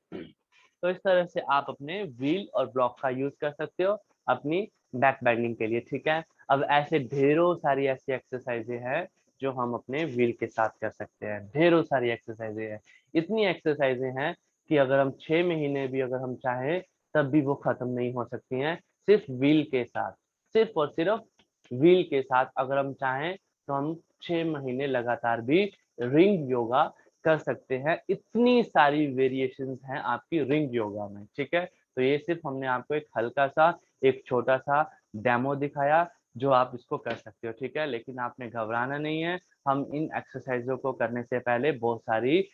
तो इस तरह से आप अपने व्हील और ब्लॉक का यूज कर सकते हो अपनी बैक बेंडिंग के लिए, ठीक है। अब ऐसे ढेरों सारी ऐसी एक्सरसाइजें हैं जो हम अपने व्हील के साथ कर सकते हैं, ढेरों सारी एक्सरसाइजें हैं। इतनी एक्सरसाइजें हैं कि अगर हम 6 महीने भी अगर हम चाहें तब भी वो खत्म नहीं हो सकती हैं, सिर्फ व्हील के साथ, सिर्फ और सिर्फ व्हील के साथ अगर हम चाहें तो हम 6 महीने लगातार भी रिंग योगा कर सकते हैं। इतनी सारी वेरिएशंस हैं आपकी रिंग योगा में, ठीक है। तो ये सिर्फ हमने आपको एक हल्का सा, एक छोटा सा डेमो दिखाया जो आप इसको कर सकते हो, ठीक है। लेकिन आपने घबराना नहीं है, हम इन एक्सरसाइजों को करने से पहले बहुत सारी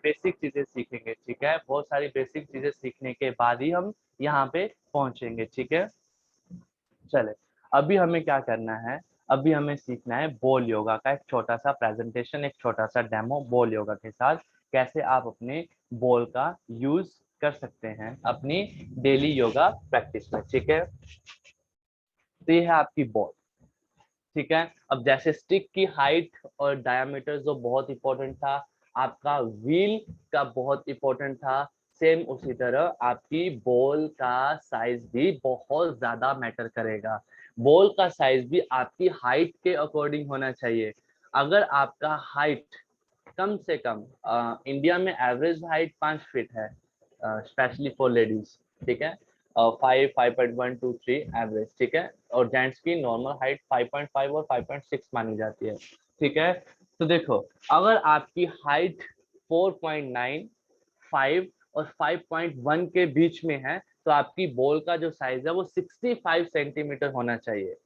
बेसिक चीजें सीखेंगे, ठीक है। बहुत सारी बेसिक चीजें सीखने के बाद ही हम यहाँ पे पहुंचेंगे, ठीक है। चले, अभी हमें क्या करना है, अभी हमें सीखना है बॉल योगा का एक छोटा सा प्रेजेंटेशन, एक छोटा सा डेमो बॉल योगा के साथ, कैसे आप अपने बॉल का यूज कर सकते हैं अपनी डेली योगा प्रैक्टिस में, ठीक है। तो ये है आपकी बॉल, ठीक है। अब जैसे स्टिक की हाइट और डायमीटर जो बहुत इंपॉर्टेंट था, आपका व्हील का बहुत इंपॉर्टेंट था, सेम उसी तरह आपकी बॉल का साइज भी बहुत ज्यादा मैटर करेगा। बॉल का साइज भी आपकी हाइट के अकॉर्डिंग होना चाहिए। अगर आपका हाइट कम से कम, इंडिया में एवरेज हाइट 5 फीट है, स्पेशली फॉर लेडीज, ठीक है। 5.1 to 3 एवरेज, ठीक है। और जेंट्स की नॉर्मल हाइट 5.5 और 5.6 मानी जाती है, ठीक है। तो देखो, अगर आपकी हाइट 4.9, 5 और 5.1 के बीच में है तो आपकी बॉल का जो साइज है वो 65 सेंटीमीटर होना चाहिए,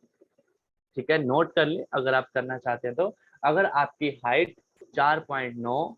ठीक है। नोट कर ले अगर आप करना चाहते हैं तो। अगर आपकी हाइट 4.9,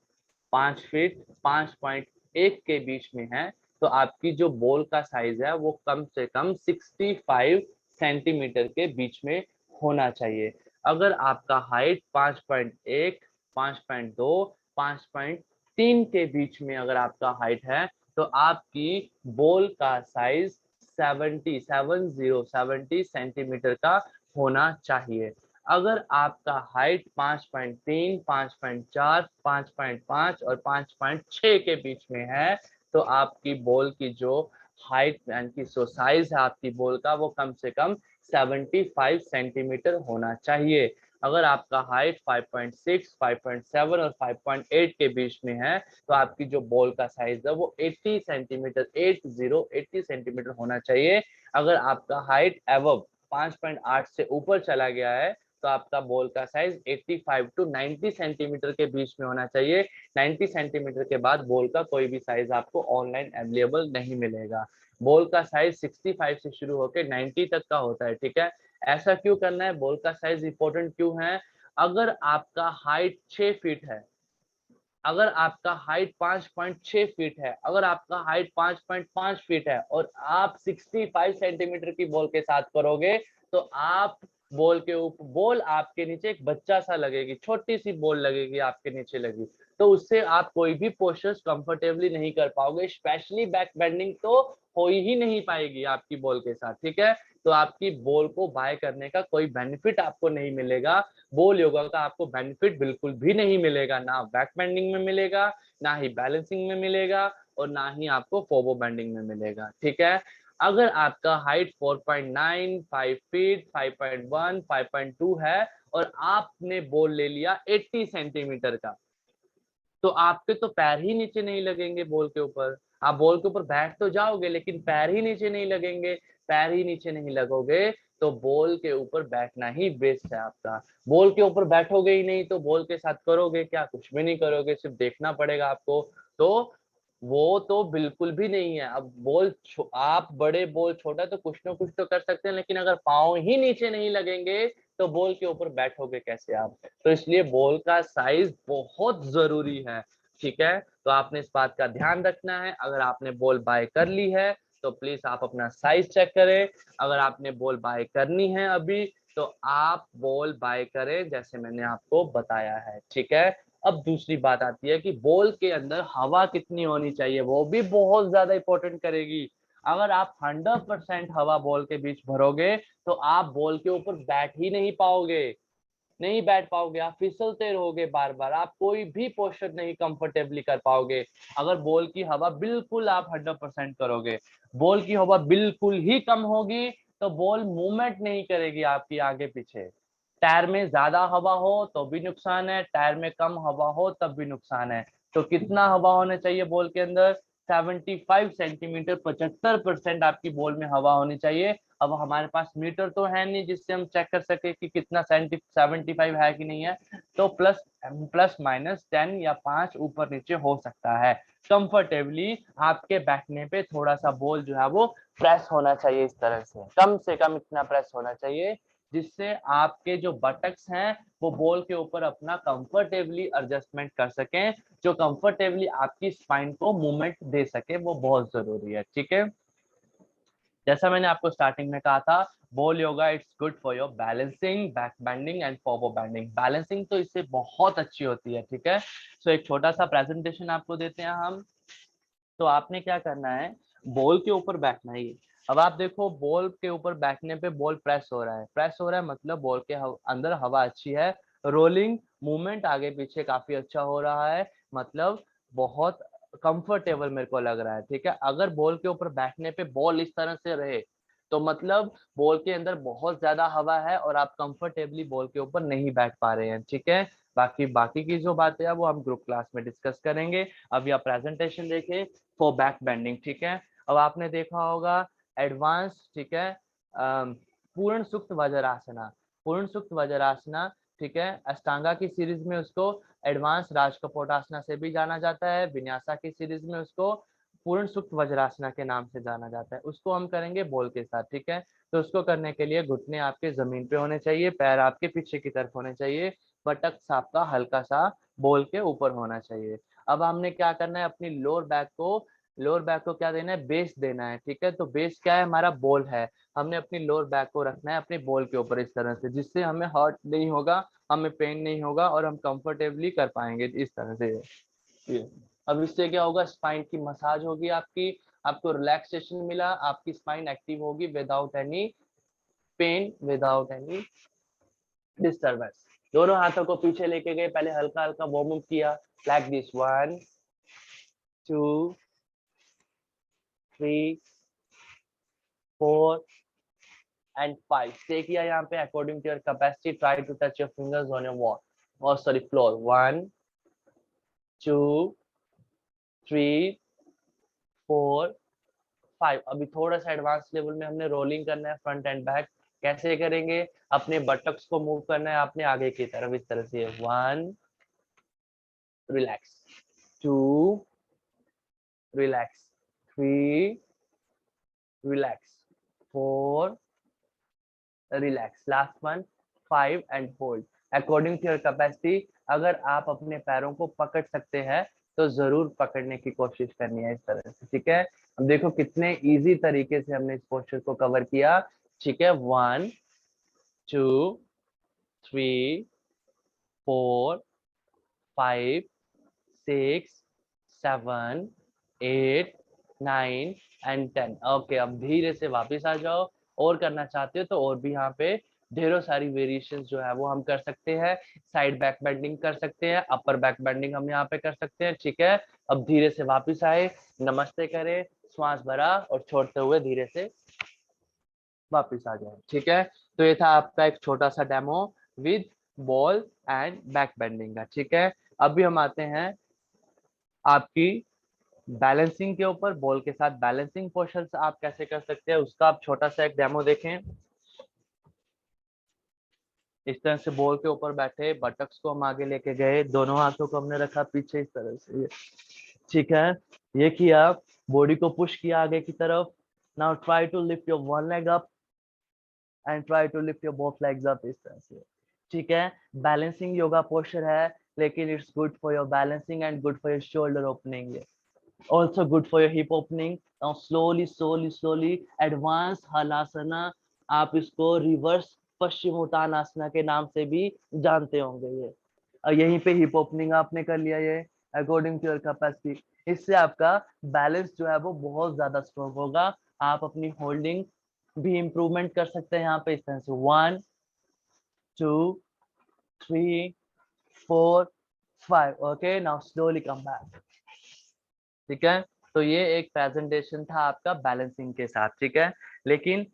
5 फीट 5.1 के बीच में है तो आपकी जो बॉल का साइज है वो कम से कम 65 सेंटीमीटर के बीच में होना चाहिए। अगर आपका हाइट 5.1, 5.2, 5.3 के बीच में अगर आपका हाइट है तो आपकी बॉल का साइज 70 सेंटीमीटर का होना चाहिए। अगर आपका हाइट 5.3, 5.4, 5.5 और 5.6 के बीच में है तो आपकी बॉल की जो हाइट यानी कि जो साइज है आपकी बॉल का वो कम से कम 75 सेंटीमीटर होना चाहिए। अगर आपका हाइट 5.6, 5.7 और 5.8 के बीच में है तो आपकी जो बॉल का साइज है वो 80 सेंटीमीटर 80 सेंटीमीटर होना चाहिए। अगर आपका हाइट एबव 5.8 से ऊपर चला गया है तो आपका बॉल का साइज 85 to 90 सेंटीमीटर के बीच में होना चाहिए। 90 सेंटीमीटर के बाद बॉल का कोई भी साइज आपको ऑनलाइन अवेलेबल नहीं मिलेगा। बॉल का साइज 65 से शुरू होकर 90 तक का होता है, ठीक है। ऐसा क्यों करना है, बॉल का साइज इंपॉर्टेंट क्यों है? अगर आपका हाइट 6 फीट है, अगर आपका हाइट 5.6 फीट है, अगर आपका हाइट 5.5 फीट है और आप 65 सेंटीमीटर की बॉल के साथ करोगे तो आप बॉल के ऊपर, बॉल आपके नीचे एक बच्चा सा लगेगी, छोटी सी बॉल लगेगी आपके नीचे लगी, तो उससे आप कोई भी पोस्चर्स कंफर्टेबली नहीं कर पाओगे, स्पेशली बैक बेंडिंग तो हो ही नहीं पाएगी आपकी बॉल के साथ, ठीक है। तो आपकी बॉल को बाय करने का कोई बेनिफिट आपको नहीं मिलेगा, बॉल योगा का आपको बेनिफिट बिल्कुल भी नहीं मिलेगा, ना बैक बेंडिंग में मिलेगा, ना ही बैलेंसिंग में मिलेगा, और ना ही आपको फोबो बेंडिंग में मिलेगा, ठीक है। अगर आपका हाइट 4.9, 5 फीट, 5.1, 5.2 है और आपने बॉल ले लिया 80 सेंटीमीटर का, तो आपके तो पैर ही नीचे नहीं लगेंगे बॉल के ऊपर, आप बॉल के ऊपर बैठ तो जाओगे लेकिन पैर ही नीचे नहीं लगेंगे, पैर ही नीचे नहीं लगोगे तो बॉल के ऊपर बैठना ही बेस्ट है आपका। बॉल के ऊपर बैठोगे ही नहीं तो बॉल के साथ करोगे क्या, कुछ भी नहीं करोगे, सिर्फ देखना पड़ेगा आपको, तो वो तो बिल्कुल भी नहीं है। अब बॉल आप बड़े बॉल छोटा तो कुछ ना कुछ तो कर सकते हैं, लेकिन अगर पाँव ही नीचे नहीं लगेंगे तो बॉल के ऊपर बैठोगे कैसे आप, तो इसलिए बॉल का साइज बहुत जरूरी है, ठीक है। तो आपने इस बात का ध्यान रखना है, अगर आपने बॉल बाय कर ली है तो प्लीज आप अपना साइज चेक करें, अगर आपने बॉल बाय करनी है अभी तो आप बॉल बाय करें जैसे मैंने आपको बताया है, ठीक है। अब दूसरी बात आती है कि बॉल के अंदर हवा कितनी होनी चाहिए, वो भी बहुत ज्यादा इंपॉर्टेंट करेगी। अगर आप 100% हवा बॉल के बीच भरोगे तो आप बॉल के ऊपर बैठ ही नहीं पाओगे, नहीं बैठ पाओगे, आप फिसलते रहोगे बार बार, आप कोई भी पोस्चर नहीं कंफर्टेबली कर पाओगे। अगर बॉल की हवा बिल्कुल आप 100% करोगे, बॉल की हवा बिल्कुल ही कम होगी तो बॉल मूवमेंट नहीं करेगी आपकी आगे पीछे। टायर में ज्यादा हवा हो तो भी नुकसान है, टायर में कम हवा हो तब भी नुकसान है। तो कितना हवा होना चाहिए बॉल के अंदर, 75 सेंटीमीटर, 75% आपकी बॉल में हवा होनी चाहिए। अब हमारे पास मीटर तो है नहीं जिससे हम चेक कर सके कि कितना 75 है कि नहीं है, तो प्लस प्लस माइनस 10 या 5 ऊपर नीचे हो सकता है। कंफर्टेबली आपके बैठने पे थोड़ा सा बॉल जो है वो प्रेस होना चाहिए, इस तरह से कम इतना प्रेस होना चाहिए जिससे आपके जो बटक्स हैं वो बॉल के ऊपर अपना कंफर्टेबली एडजस्टमेंट कर सकें, जो कंफर्टेबली आपकी स्पाइन को मूवमेंट दे सके, वो बहुत जरूरी है, ठीक है। जैसा मैंने आपको स्टार्टिंग में कहा था, ball yoga it's good for your balancing, back bending and forward bending. Balancing तो इससे बहुत अच्छी होती है, ठीक है। सो एक छोटा सा प्रेजेंटेशन आपको देते हैं हम। तो आपने क्या करना है, बॉल के ऊपर बैठना ही। अब आप देखो बॉल के ऊपर बैठने पे बॉल प्रेस हो रहा है, प्रेस हो रहा है मतलब बॉल के अंदर हवा अच्छी है, रोलिंग मूवमेंट आगे पीछे काफी अच्छा हो रहा है, मतलब बहुत कंफर्टेबल मेरे को लग रहा है, ठीक है। अगर बॉल के ऊपर बैठने पे बॉल इस तरह से रहे तो मतलब बॉल के अंदर बहुत ज्यादा हवा है और आप कंफर्टेबली बॉल के ऊपर नहीं बैठ पा रहे हैं, ठीक है। बाकी बाकी की जो बातें हैं वो हम ग्रुप क्लास में डिस्कस करेंगे। अभी आप प्रेजेंटेशन देखें फॉर बैक बेंडिंग, ठीक है। अब आपने देखा होगा एडवांस, ठीक है, पूर्ण सुक्त वज्रासना, पूर्ण सुक्त वज्रासना, ठीक है। अष्टांगा की सीरीज में उसको एडवांस राजकपोटासना से भी जाना जाता है, विन्यासा की सीरीज में उसको पूर्ण सुक्त वज्रासना के नाम से जाना जाता है। उसको हम करेंगे बॉल के साथ, ठीक है। तो उसको करने के लिए घुटने आपके जमीन पे होने चाहिए, पैर आपके पीछे की तरफ होने चाहिए, बटक आपका हल्का सा बॉल के ऊपर होना चाहिए। अब हमने क्या करना है, अपनी लोअर बैक को क्या देना है, बेस देना है, ठीक है। तो बेस क्या है, हमारा बॉल है, हमने अपनी लोअर बैक को रखना है अपने बॉल के ऊपर इस तरह से, जिससे हमें हर्ट नहीं होगा, हमें पेन नहीं होगा और हम कंफर्टेबली कर पाएंगे इस तरह से ये। अब इससे क्या होगा, स्पाइन की मसाज होगी आपकी, आपको रिलैक्सेशन मिला, आपकी स्पाइन एक्टिव होगी without any pain, without any disturbance. दोनों हाथों को पीछे लेके गए, पहले हल्का हल्का वार्म अप किया, लाइक दिस, 1 2 3 4 and 5, स्टे किया यहाँ पे, according to your capacity try to touch your fingers on your wall और सॉरी फ्लोर, 1 2 3 4 5। अभी थोड़ा सा एडवांस लेवल में हमने रोलिंग करना है फ्रंट एंड बैक, कैसे करेंगे, अपने बटक्स को मूव करना है आपने आगे की तरफ इस तरह से, 1 relax, 2 relax, 3 relax, 4 relax, last one 5 and hold, according to your capacity अगर आप अपने पैरों को पकड़ सकते हैं तो जरूर पकड़ने की कोशिश करनी है इस तरह से, ठीक है। अब देखो कितने इजी तरीके से हमने इस पोस्चर को कवर किया, ठीक है। 1 2 3 4 5 6 7 8 9 एंड 10। ओके, अब धीरे से वापस आ जाओ। और करना चाहते हो तो और भी यहाँ पे ढेरों सारी वेरिएशन जो है वो हम कर सकते हैं। साइड बैक बेंडिंग कर सकते हैं, अपर बैक बेंडिंग हम यहाँ पे कर सकते हैं, ठीक है। अब धीरे से वापस आए, नमस्ते करें, श्वास भरा और छोड़ते हुए धीरे से वापस आ जाए, ठीक है। तो ये था आपका एक छोटा सा demo with ball and back bending का, ठीक है। अभी हम आते हैं आपकी बैलेंसिंग के ऊपर। बॉल के साथ बैलेंसिंग पोस्चर्स आप कैसे कर सकते हैं उसका आप छोटा सा एक डेमो देखें। इस तरह से बॉल के ऊपर बैठे, बटक्स को हम आगे लेके गए, दोनों हाथों को हमने रखा पीछे इस तरह से, ये ठीक है। ये किया, बॉडी को पुश किया आगे की तरफ। Now try to lift your one leg up and try to lift your both legs up, इस तरह से, ठीक है। बैलेंसिंग योगा पोस्चर है, लेकिन it's good for your balancing and good for your shoulder opening, also good for your hip opening. Now slowly advanced halasana, आप इसको रिवर्स पश्चिमोत्तानासना के नाम से भी जानते होंगे। ये और यहीं पे हिप ओपनिंग आपने कर लिया, ये अकॉर्डिंग टू योर कैपेसिटी। इससे आपका बैलेंस जो है वो बहुत ज्यादा स्ट्रॉन्ग होगा। आप अपनी होल्डिंग भी इम्प्रूवमेंट कर सकते हैं यहाँ पे इस तरह से। 1 2 3 4 5। Okay, now slowly come back, ठीक है। तो ये एक प्रेजेंटेशन था आपका बैलेंसिंग के साथ, ठीक है। लेकिन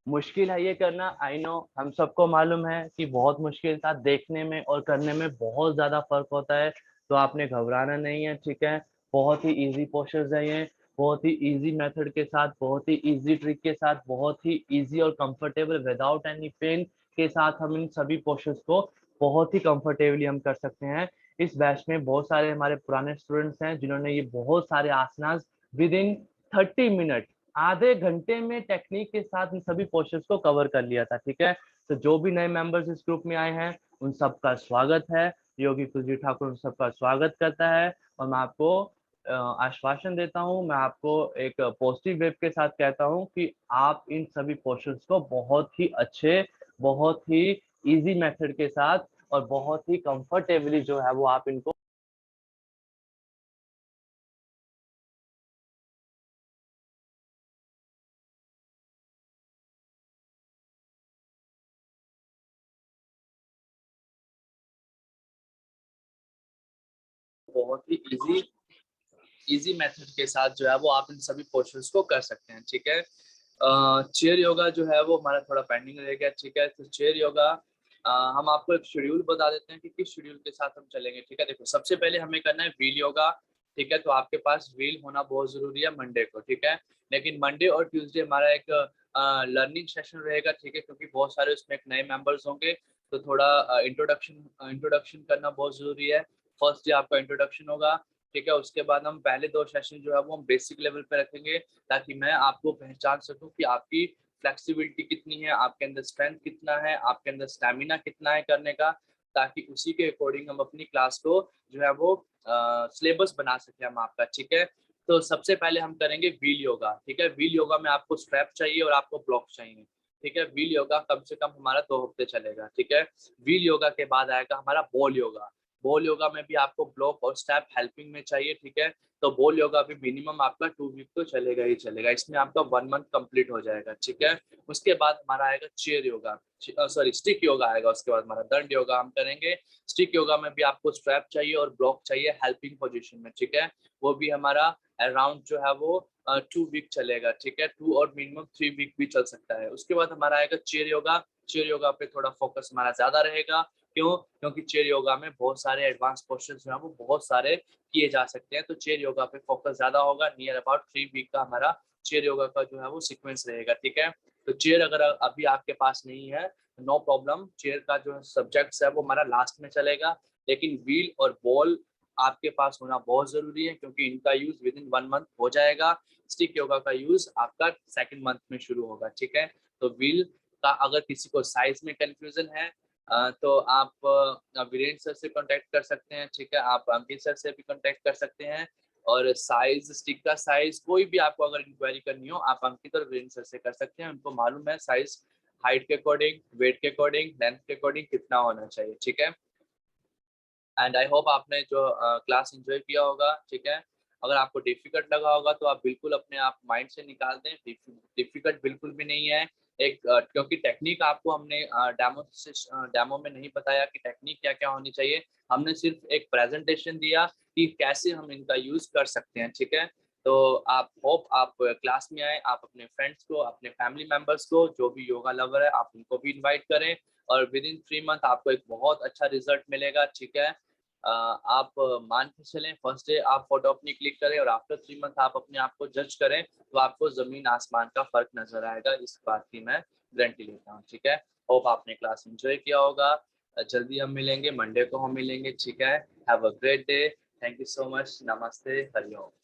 मुश्किल है ये करना, आई नो, हम सबको मालूम है कि बहुत मुश्किल था, देखने में और करने में बहुत ज्यादा फर्क होता है। तो आपने घबराना नहीं है, ठीक है। बहुत ही इजी पोस्चर्स है ये, बहुत ही इजी मेथड के साथ, बहुत ही इजी ट्रिक के साथ, बहुत ही इजी और कंफर्टेबल विदाउट एनी पेन के साथ हम इन सभी पोस्चर्स को बहुत ही कंफर्टेबली हम कर सकते हैं। इस बैच में बहुत सारे हमारे पुराने स्टूडेंट्स हैं जिन्होंने ये बहुत सारे आसनास विद इन 30 मिनट, आधे घंटे में टेक्निक के साथ इन सभी पोस्चर्स को कवर कर लिया था, ठीक है। तो जो भी नए मेंबर्स इस ग्रुप में आए हैं उन सबका स्वागत है। योगी कुलजीत ठाकुर उन सबका स्वागत करता है। और मैं आपको आश्वासन देता हूँ, मैं आपको एक पॉजिटिव वेव के साथ कहता हूँ कि आप इन सभी पोस्चर्स को बहुत ही अच्छे, बहुत ही इजी मेथड के साथ और बहुत ही कंफर्टेबली जो है वो आप इनको बहुत ही इजी मेथड के साथ जो है वो आप इन सभी पोस्चर्स को कर सकते हैं, ठीक है। चेयर योगा जो है वो हमारा थोड़ा पेंडिंग रह गया, ठीक है। तो चेयर योगा हम आपको एक शेड्यूल बता देते हैं कि किस शेड्यूल के साथ हम चलेंगे, ठीक है। देखो, सबसे पहले हमें करना है व्हील योगा, ठीक है। तो आपके पास व्हील होना बहुत जरूरी है मंडे को, ठीक है। लेकिन मंडे और ट्यूसडे हमारा एक लर्निंग सेशन रहेगा, ठीक है, क्योंकि बहुत सारे उसमें एक नए मेंबर्स होंगे, तो थोड़ा इंट्रोडक्शन करना बहुत जरूरी है। फर्स्ट डे आपका इंट्रोडक्शन होगा, ठीक है। उसके बाद हम पहले 2 सेशन जो है वो हम बेसिक लेवल पे रखेंगे, ताकि मैं आपको पहचान सकूं कि आपकी फ्लेक्सिबिलिटी कितनी है, आपके अंदर स्ट्रेंथ कितना है, आपके अंदर स्टैमिना कितना है करने का, ताकि उसी के अकॉर्डिंग हम अपनी क्लास को जो है वो सिलेबस बना सके हम आपका, ठीक है। तो सबसे पहले हम करेंगे व्हील योगा, ठीक है। व्हील योगा में आपको स्ट्रैप चाहिए और आपको ब्लॉक चाहिए, ठीक है। व्हील योगा कम से कम हमारा 2 हफ्ते चलेगा, ठीक है। व्हील योगा के बाद आएगा हमारा बॉल योगा। बॉल योगा में भी आपको ब्लॉक और स्टेप हेल्पिंग में चाहिए, ठीक है। तो बॉल योगा भी मिनिमम आपका 2 वीक तो चलेगा ही चलेगा, इसमें आपका 1 मंथ कंप्लीट हो जाएगा, ठीक है। उसके बाद हमारा आएगा chair yoga, sorry stick yoga आएगा। उसके बाद हमारा दंड योगा हम करेंगे। स्टिक योगा में भी आपको स्ट्रैप चाहिए और ब्लॉक चाहिए हेल्पिंग पोजिशन में, ठीक है। वो भी हमारा अराउंड जो है वो 2 वीक चलेगा, ठीक है। 2 और मिनिमम 3 वीक भी चल सकता है। उसके बाद हमारा आएगा चेयर योगा। चेयर योगा पे थोड़ा फोकस हमारा ज्यादा रहेगा, क्यों? क्योंकि चेयर योगा में बहुत सारे एडवांस पोस्चर्स जो है वो बहुत सारे किए जा सकते हैं, तो चेयर योगा पे फोकस ज्यादा होगा। नियर अबाउट 3 वीक का हमारा चेयर योगा का जो है वो सीक्वेंस रहेगा, ठीक है। तो चेयर अगर अभी आपके पास नहीं है, नो प्रॉब्लम, चेयर का जो सब्जेक्ट्स है वो हमारा लास्ट में चलेगा। लेकिन व्हील और बॉल आपके पास होना बहुत जरूरी है, क्योंकि इनका यूज विद इन 1 मंथ हो जाएगा। स्टिक योगा का यूज आपका 2nd मंथ में शुरू होगा, ठीक है। तो व्हील का अगर किसी को साइज में कंफ्यूजन है तो आप वीरेंद्र सर से कांटेक्ट कर सकते हैं, ठीक है। आप अंकित सर से भी कांटेक्ट कर सकते हैं। और साइज, स्टिक का साइज कोई भी आपको अगर इंक्वायरी करनी हो, आप अंकित और वीरेंद्र सर से कर सकते हैं। उनको मालूम है साइज हाइट के अकॉर्डिंग, वेट के अकॉर्डिंग, लेंथ के अकॉर्डिंग कितना होना चाहिए, ठीक है। एंड आई होप आपने जो क्लास एंजॉय किया होगा, ठीक है। अगर आपको डिफिकल्ट लगा होगा तो आप बिल्कुल अपने आप माइंड से निकाल दें, डिफिकल्ट बिल्कुल भी नहीं है। क्योंकि टेक्निक आपको हमने डेमो में नहीं बताया कि टेक्निक क्या क्या होनी चाहिए। हमने सिर्फ एक प्रेजेंटेशन दिया कि कैसे हम इनका यूज कर सकते हैं, ठीक है। तो आप होप आप क्लास में आए, आप अपने फ्रेंड्स को, अपने फैमिली मेंबर्स को, जो भी योगा लवर है, आप उनको भी इनवाइट करें। और विद इन 3 मंथ आपको एक बहुत अच्छा रिजल्ट मिलेगा, ठीक है। आप मान के चलें फर्स्ट डे आप फोटो अपनी क्लिक करें और आफ्टर 3 मंथ आप अपने आप को जज करें, तो आपको जमीन आसमान का फर्क नजर आएगा। इस बात की मैं गारंटी लेता हूँ, ठीक है। होप आपने क्लास एंजॉय किया होगा। जल्दी हम मिलेंगे, मंडे को हम मिलेंगे, ठीक है। Have a great day. Thank you so much. नमस्ते, हरिओम।